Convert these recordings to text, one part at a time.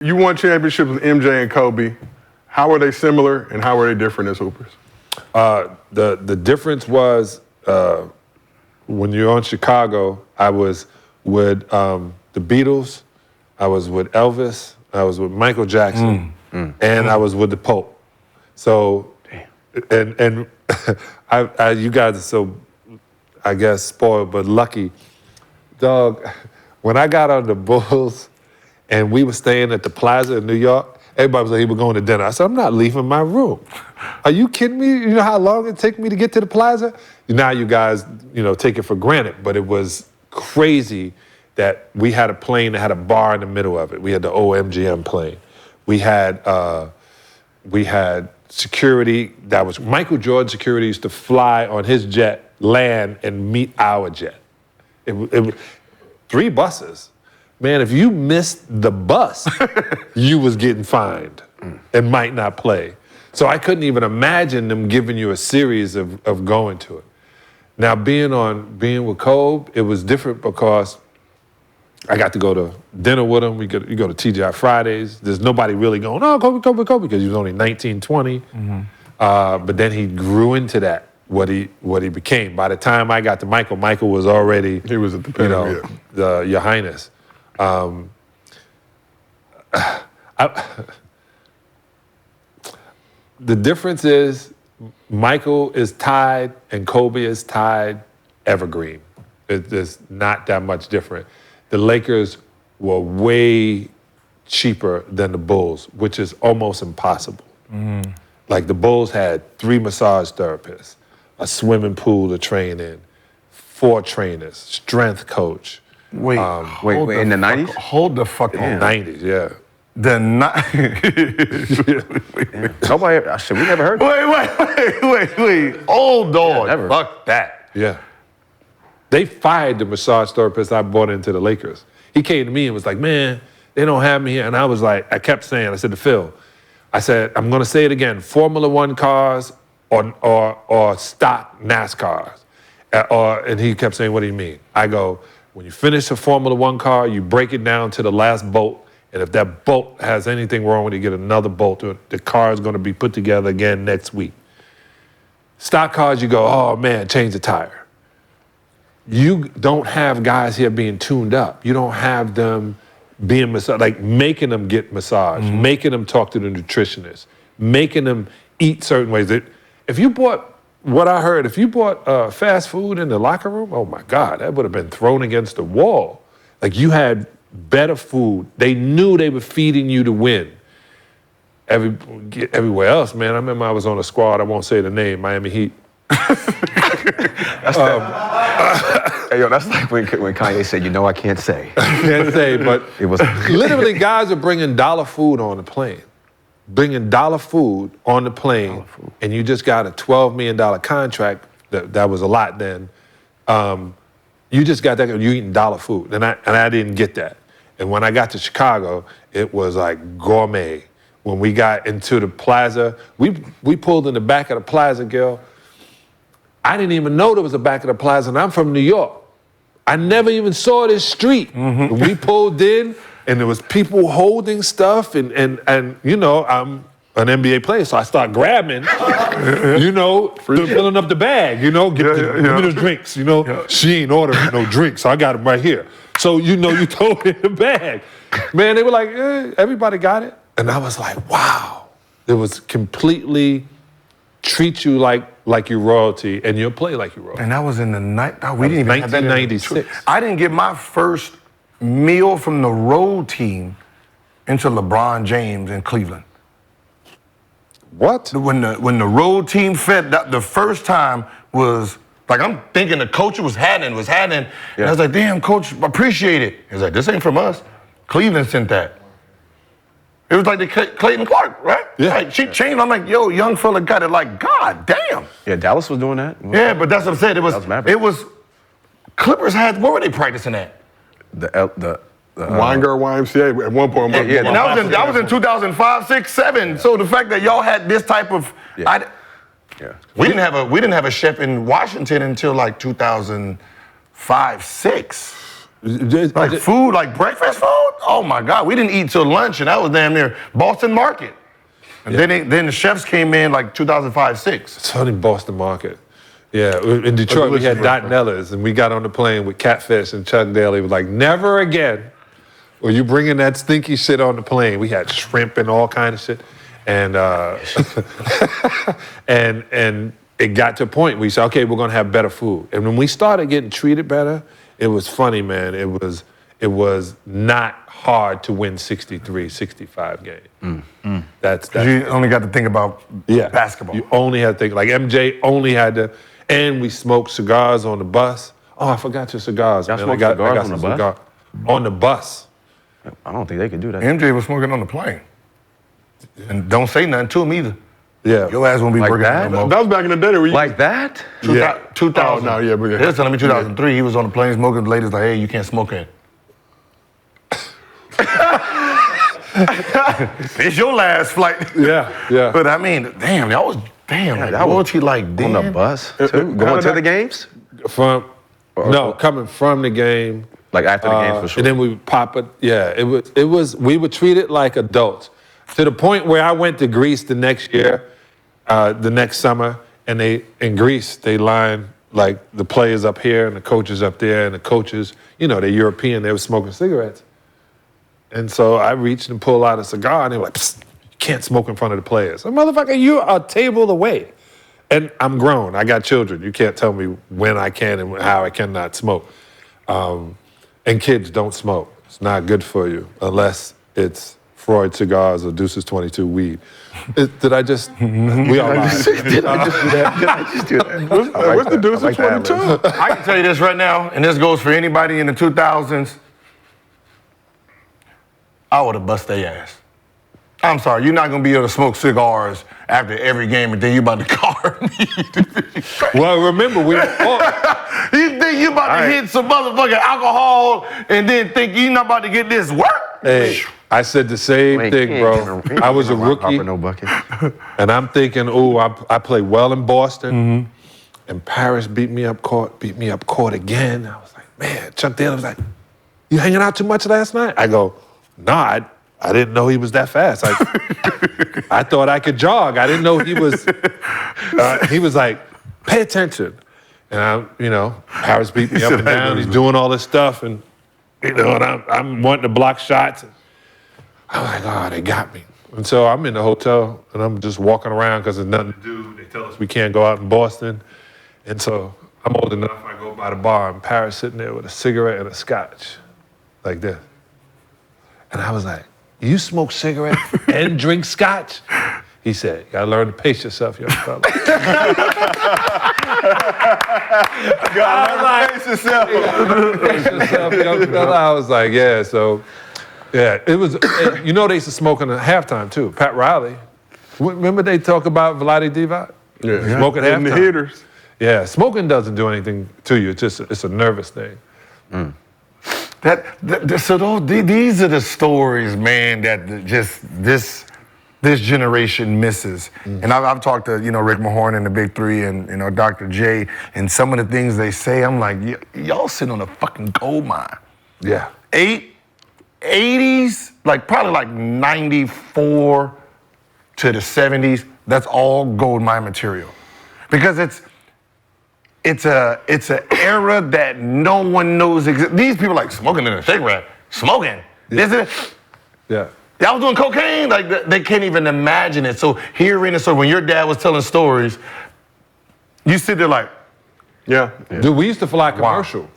You won championships with MJ and Kobe. How are they similar and how are they different as hoopers? The difference was when you're on Chicago, I was with the Beatles, I was with Elvis, I was with Michael Jackson, and I was with the Pope. So, and you guys are so, I guess, spoiled but lucky. Dog, when I got on the Bulls and we were staying at the Plaza in New York, everybody was like, we're going to dinner. I said, I'm not leaving my room. Are you kidding me? You know how long it take me to get to the Plaza? Now you guys, take it for granted, but it was crazy that we had a plane that had a bar in the middle of it. We had the OMGM plane. We had security that was, Michael Jordan security used to fly on his jet, land, and meet our jet. It 3 buses. Man, if you missed the bus, you was getting fined and might not play. So I couldn't even imagine them giving you a series of going to it. Now being with Kobe, it was different because I got to go to dinner with him. You go to TGI Fridays. There's nobody really going, oh, Kobe, because he was only 19, 20. But then he grew into that, what he became. By the time I got to Michael was already, he was at the pinnacle, Your Highness. The difference is Michael is tied and Kobe is tied evergreen. It's not that much different. The Lakers were way cheaper than the Bulls, which is almost impossible. Like the Bulls had 3 massage therapists, a swimming pool to train in, 4 trainers, strength coach. Wait, in the 90s? Hold the fuck on. 90s, yeah. Nobody, we never heard that. Wait. Old dog. Never. Fuck that. Yeah. They fired the massage therapist I brought into the Lakers. He came to me and was like, man, they don't have me here. And I was like, I kept saying, I said to Phil, I said, I'm gonna say it again, Formula One cars or stock NASCARs. And he kept saying, what do you mean? I go, when you finish a Formula One car, you break it down to the last bolt, and if that bolt has anything wrong with it, you get another bolt to it. The car is gonna be put together again next week. Stock cars, you go, oh man, change the tire. You don't have guys here being tuned up. You don't have them being massaged, like making them get massaged, making them talk to the nutritionist, making them eat certain ways. If you bought, what I heard, if you bought fast food in the locker room, oh my God, that would have been thrown against the wall. Like you had better food. They knew they were feeding you to win. Everywhere else, man, I remember I was on a squad, I won't say the name, Miami Heat. That's like when Kanye said, I can't say. Can't say, but it was literally guys are bringing dollar food on the plane. Bringing dollar food on the plane, and you just got a $12 million contract. That was a lot then. You just got that, you eating dollar food, and I didn't get that. And when I got to Chicago, it was like gourmet. When we got into the Plaza, we pulled in the back of the Plaza, Gil. I didn't even know there was a back of the Plaza, and I'm from New York. I never even saw this street. We pulled in, and there was people holding stuff, and I'm an NBA player, so I start grabbing, filling up the bag, give me the drinks, She ain't ordering no drinks, so I got them right here. So, you throw it in the bag. Man, they were like, everybody got it. And I was like, wow. It was completely treat you like you're royalty, and you'll play like you're royalty. And that was in the night. We didn't even have that in 1996. I didn't get my first meal from the road team until LeBron James in Cleveland. What? When the road team fed, the first time was like, I'm thinking the coach was happening. And I was like, damn, coach, appreciate it. He was like, this ain't from us. Cleveland sent that. It was like the Clayton Clark, right? Yeah. Like, she changed. I'm like, yo, young fella got it. Like, God damn. Yeah, Dallas was doing that. Yeah, but that's what I'm saying. It was Clippers had, where were they practicing at? The Weingart YMCA at one point. Yeah, and that was in 2005, 6, 7. So the fact that y'all had this type of, we didn't have a chef in Washington until like 2005, 6. Like food, like breakfast food? oh my God, we didn't eat till lunch, and that was damn near Boston Market. And then the chefs came in like 2005, 6. It's only Boston Market. Yeah, in Detroit we had Dardanellas, and we got on the plane with Catfish, and Chuck Daly was like, never again will you bringing that stinky shit on the plane. We had shrimp and all kind of shit, and and it got to a point where we said, okay, we're gonna have better food. And when we started getting treated better, it was funny, man. It was not hard to win 63, 65 games. That's You only got to think about basketball. You only had to think, like MJ only had to, and we smoked cigars on the bus. Oh, I forgot your cigars. Y'all man. smoked cigars on the bus? On the bus. I don't think they could do that. MJ was smoking on the plane. And don't say nothing to him either. Yeah. Your ass won't be Like working that? no more. That was back in the day. Where you Like that? 2000. Oh, no, yeah, but yeah. They was telling me 2003, he was on the plane smoking. The ladies like, hey, you can't smoke in. It's your last flight. Yeah. But I mean, damn, that was that loyalty like On damn. the bus? Too? Going to the games? No, coming from the game. Like after the games for sure. And then we would pop it. Yeah, it was. We were treated like adults to the point where I went to Greece the next year, the next summer, and in Greece they lined like the players up here and the coaches up there, and the coaches, they're European. They were smoking cigarettes, and so I reached and pulled out a cigar, and they were like, "Psst, you can't smoke in front of the players." I'm, motherfucker, you're a table away. And I'm grown. I got children. You can't tell me when I can and how I cannot smoke. And kids don't smoke. It's not good for you unless it's Freud cigars or Deuces 22 weed. Did I just? We all lied. Did I just do that? Did I just do that? What's the Deuces I like that, 22? I can tell you this right now, and this goes for anybody in the 2000s. I would have bust their ass. I'm sorry, you're not gonna be able to smoke cigars after every game and then you about to car me. Well, remember, we You think you about to hit some motherfucking alcohol and then think you not about to get this work? Hey, I said the same thing, bro. I was a rookie, No bucket. and I'm thinking, I play well in Boston, and Paris beat me up court again. I was like, man, Chuck Daly was like, you hanging out too much last night? I go, nah, I didn't know he was that fast. I thought I could jog. I didn't know he was. He was like, pay attention. And Paris beat me up and down. He's doing all this stuff, and and I'm wanting to block shots. I'm like, oh, they got me. And so I'm in the hotel, and I'm just walking around because there's nothing to do. They tell us we can't go out in Boston. And so I'm old enough, I go by the bar, and Paris sitting there with a cigarette and a scotch, like this. And I was like, you smoke cigarettes and drink scotch? He said, you gotta learn to pace yourself, young fella. Pace yourself. Pace yourself, young fella. I was like, yeah, so, yeah. It was, they used to smoke in the halftime too. Pat Riley. Remember they talk about Vlade Divac? Yeah. Smoking halftime. And the hitters. Yeah, smoking doesn't do anything to you. It's a nervous thing. These are the stories, man, that just this generation misses. And I've talked to Rick Mahorn and the Big Three and Dr. J, and some of the things they say, I'm like, y'all sitting on a fucking gold mine. Yeah. 80s, probably 94 to the 70s. That's all gold mine material, because it's an era that no one knows exists. These people like smoking in a cigarette, smoking. Yeah. Yeah. Y'all was doing cocaine? They can't even imagine it. So hearing it, so when your dad was telling stories, you sit there like, Yeah. Dude, we used to fly commercial.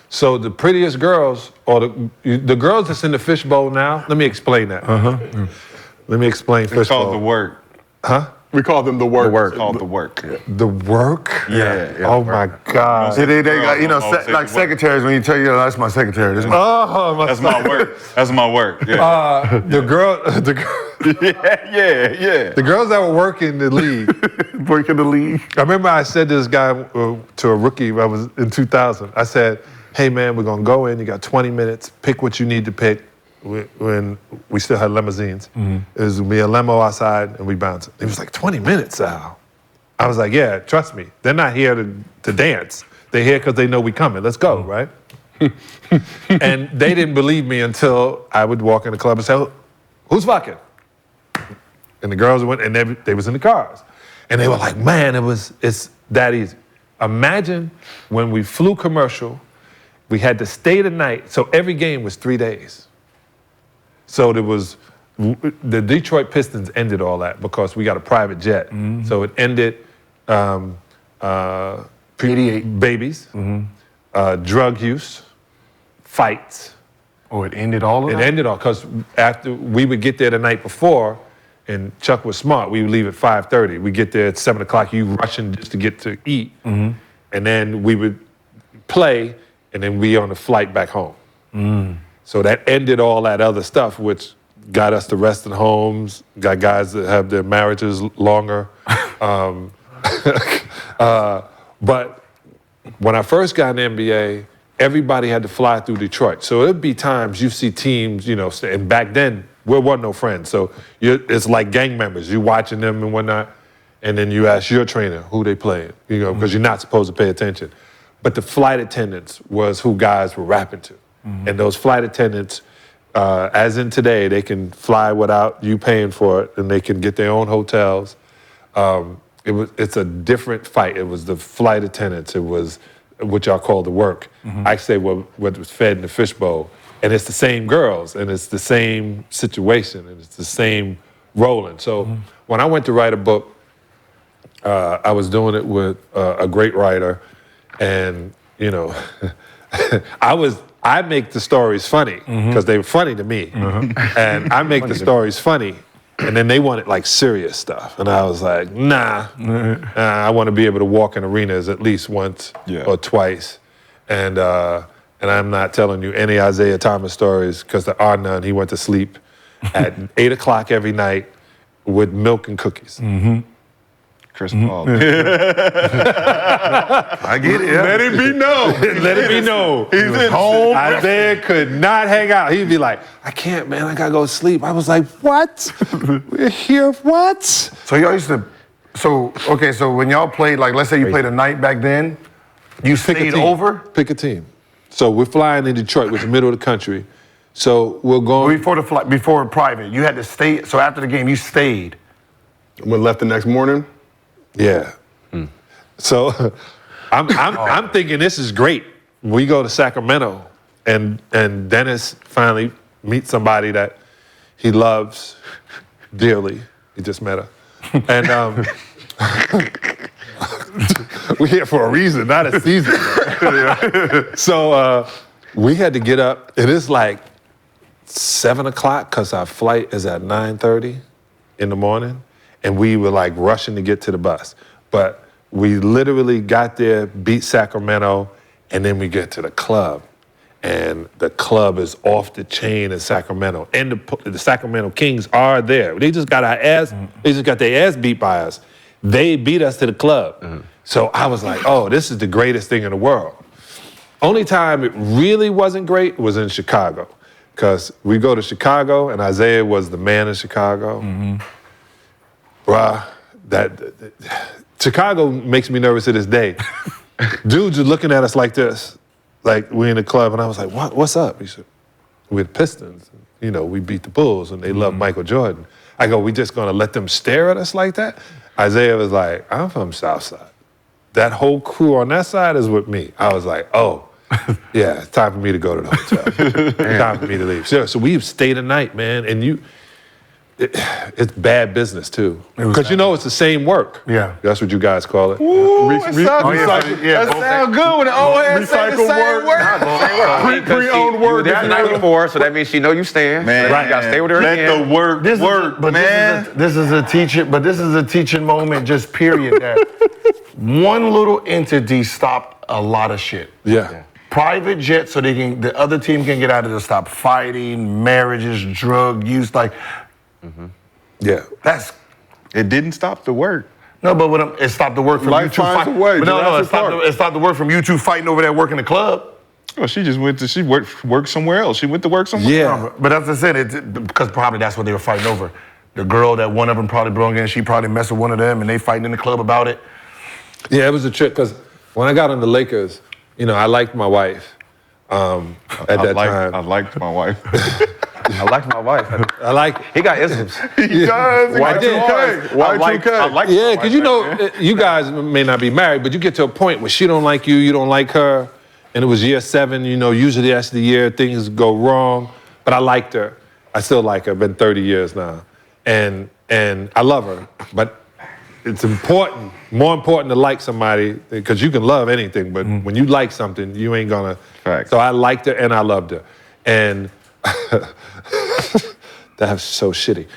So the prettiest girls, or the girls that's in the fishbowl now, let me explain that. Let me explain It's fishbowl. called the work. We call them the work. It's called the work. The work? Yeah. Oh my God. they got, Girls don't take secretaries, when you tell that's my secretary. This is my That's my work. That's my work. Yeah. The girls that were working the league. working the league. I remember I said to this guy, to a rookie, I was in 2000. I said, hey man, we're gonna go in, you got 20 minutes, pick what you need to pick. When we still had limousines. It was gonna be a limo outside and we bounce. It was like 20 minutes, Al. I was like, yeah, trust me. They're not here to dance. They're here because they know we coming. Let's go, right? And they didn't believe me until I would walk in the club and say, "Who's fucking?" And the girls went, and they was in the cars. And they were like, "Man, it's that easy." Imagine when we flew commercial, we had to stay the night, so every game was 3 days. So there was, the Detroit Pistons ended all that because we got a private jet. So it ended 88 babies, drug use, fights. Oh, it ended all of It that? ended all, because after we would get there the night before, and Chuck was smart, we would leave at 5:30. We get there at 7 o'clock, you rushing just to get to eat. And then we would play, and then we on the flight back home. So that ended all that other stuff, which got us the rest in homes, got guys that have their marriages longer. But when I first got in the NBA, everybody had to fly through Detroit. So it'd be times you see teams, and back then, we wasn't no friends. So it's like gang members. You watching them and whatnot, and then you ask your trainer who they playing, because you're not supposed to pay attention. But the flight attendants was who guys were rapping to. And those flight attendants, as in today, they can fly without you paying for it, and they can get their own hotels. It's a different fight. It was the flight attendants. It was what y'all call the work. I say what was fed in the fishbowl. And it's the same girls, and it's the same situation, and it's the same rolling. So when I went to write a book, I was doing it with a great writer, and I make the stories funny because they were funny to me, and I make the stories funny, and then they wanted like serious stuff, and I was like, nah, I want to be able to walk in arenas at least once or twice, and I'm not telling you any Isaiah Thomas stories because there are none. He went to sleep at 8 o'clock every night with milk and cookies. Chris Paul. I get it. Yeah. Let it be known. Let it be known. He's in home. Isaiah could not hang out. He'd be like, I can't, man. I gotta go to sleep. I was like, what? We're here, what? So y'all used to, so when y'all played, like let's say you played a night back then, you stayed over? Pick a team. So we're flying in Detroit, which is the middle of the country. So we're going. Before the flight, before private, you had to stay, so after the game, you stayed. When left the next morning. Yeah. So I'm thinking this is great. We go to Sacramento, and Dennis finally meets somebody that he loves dearly. He just met her. And we're here for a reason, not a season. So we had to get up. It is like 7 o'clock because our flight is at 9:30 in the morning. And we were like rushing to get to the bus. But we literally got there, beat Sacramento, and then we get to the club. And the club is off the chain in Sacramento. And the Sacramento Kings are there. They just got their ass beat by us. They beat us to the club. So I was like, oh, this is the greatest thing in the world. Only time it really wasn't great was in Chicago. Because we go to Chicago, and Isaiah was the man in Chicago. Bruh, Chicago makes me nervous to this day. Dudes are looking at us like this, like we in the club, and I was like, what's up? He said, we're the Pistons. We beat the Bulls, and they love Michael Jordan. I go, we just gonna let them stare at us like that? Isaiah was like, I'm from Southside. That whole crew on that side is with me. I was like, oh, yeah, it's time for me to go to the hotel. Time for me to leave. So we've stayed a night, man, and it's bad business too, because it's the same work. Yeah, that's what you guys call it. Ooh, that sounds good when the old head say the same word. Pre-owned work. That's night before, so that means she know you stand. Man, so you gotta stay with her let again. the work work, man. This is a teaching moment, just period. That one little entity stopped a lot of shit. Yeah. Private jet, so the other team can get out of there, stop fighting, marriages, drug use, like. Yeah. It didn't stop the work. No, but it stopped the work from Life you two finds fighting. a way, But no, Jurassic it stopped the work from you two fighting over that work in the club. Well, she just worked somewhere else. She went to work somewhere else. Yeah. But as I said, because probably that's what they were fighting over. The girl that one of them probably brought in, she probably messed with one of them, and they fighting in the club about it. Yeah, it was a trick, because when I got on the Lakers, I liked my wife. at that time. I liked my wife. I like my wife. I like it. He got isms. He does. Y2K. Y2K. Yeah, because you know, you guys may not be married, but you get to a point where she don't like you, you don't like her, and it was year 7. You know, usually that's the year things go wrong. But I liked her. I still like her. Been 30 years now, and I love her. But it's important, more important to like somebody because you can love anything, but when you like something, you ain't gonna. Facts. So I liked her and I loved her, and that's so shitty.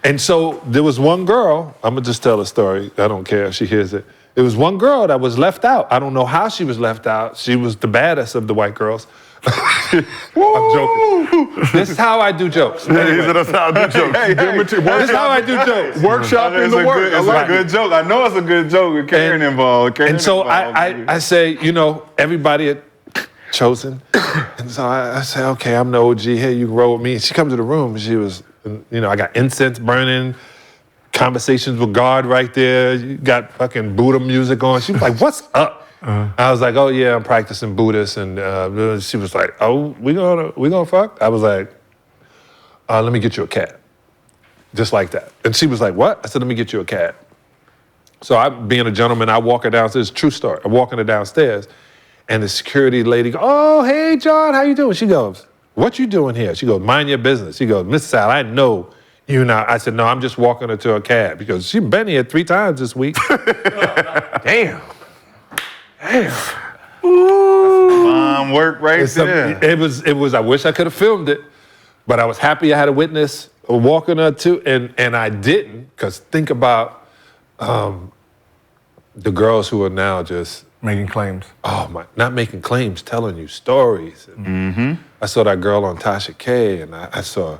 And so there was one girl. I'm gonna just tell a story. I don't care if she hears it. There was one girl that was left out. I don't know how she was left out. She was the baddest of the white girls. I'm joking. This is how I do jokes. Anyway. That's how I do jokes. This is how I do jokes. Workshop in the work. It's a good joke. I know it's a good joke with Karen involved. And so I say, you know, everybody had chosen. And so I say, okay, I'm the OG. Hey, you can roll with me. And she comes to the room and she was, you know, I got incense burning, conversations with God right there. You got fucking Buddha music on. She was like, what's up? I was like, oh yeah, I'm practicing Buddhist. And she was like, oh, we gonna fuck? I was like, let me get you a cat. Just like that. And she was like, what? I said, let me get you a cat. So I, being a gentleman, I walk her downstairs. True story. I'm walking her downstairs, and the security lady goes, oh, hey, John, how you doing? She goes, what you doing here? She goes, mind your business. She goes, Miss Sal, I know you now. I said, no, I'm just walking her to a cab because she's been here 3 times this week. Damn. Fine work right there. It was, I wish I could have filmed it, but I was happy I had a witness walking her to, and I didn't, because think about the girls who are now just, Making claims. oh my, not making claims, telling you stories. I saw that girl on Tasha K, and I saw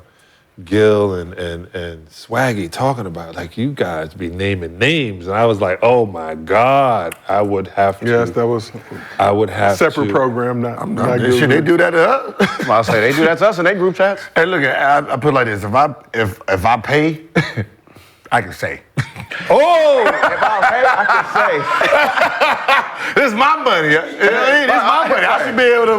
Gil and Swaggy talking about, like, you guys be naming names. And I was like, oh my God, I would have to. Yes, that was I would have separate to. program. Not good. Should they do that to us? I'll say they do that to us in their group chats. Hey, look, I put it like this: if I pay, I can say. Oh! If I'll pay, I can say. This is my money. It's my money. I should be able to.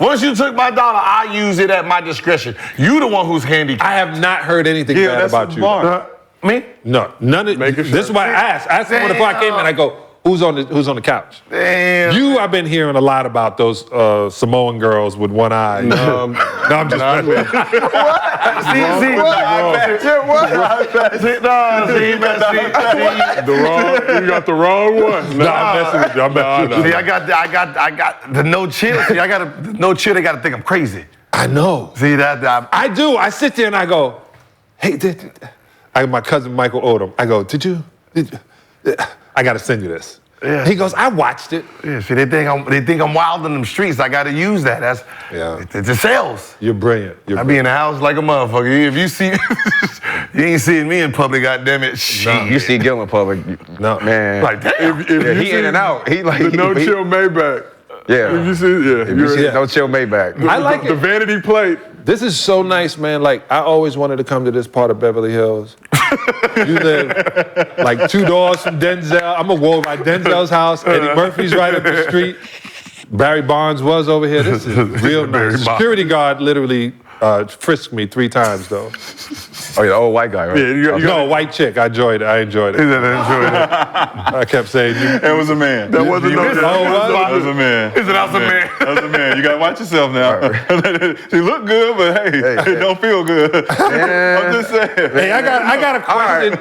Once you took my dollar, I use it at my discretion. You the one who's handicapped. I have not heard anything Yeah, bad that's about you. smart. Me? No, none of Making this sure. is why I asked. I asked someone before I came in. I go, who's on the couch? Damn. You, I've been hearing a lot about those Samoan girls with one eye. No, I'm just messing. You got the wrong one. No, I'm messing with you. I'm messing with you. See, I got the no chill. See, I got the no chill. They got to think I'm crazy. I know. See that? I do. I sit there and I go, hey, my cousin Michael Odom. I go, did you? I got to send you this. Yeah. He goes, I watched it. Yeah, see, they think I'm wild in them streets. I got to use that. It's a sales. You're brilliant. I be in the house like a motherfucker. If you see, you ain't seeing me in public. Goddamn it, shit. You see Gil in public, No. man. Like damn. If Yeah, you he see in and out. He like the no he- chill Maybach. Yeah. If you see, If you see Yeah. No Chill Maybach. I like the it. vanity plate. This is so nice, man. Like, I always wanted to come to this part of Beverly Hills. You live like 2 doors from Denzel. I'm gonna walk by Denzel's house. Eddie Murphy's right up the street. Barry Bonds was over here. This is real Barry nice. Bonds. Security guard literally frisked me 3 times, though. Oh, yeah, the old white guy, right? Yeah, you got, No, white chick. I enjoyed it. I kept saying, It was a man. that wasn't no. That was a man. Is it out, man? That was a man. You gotta watch yourself now. She look good, but hey, it don't feel good. I'm just saying. hey, I got a question.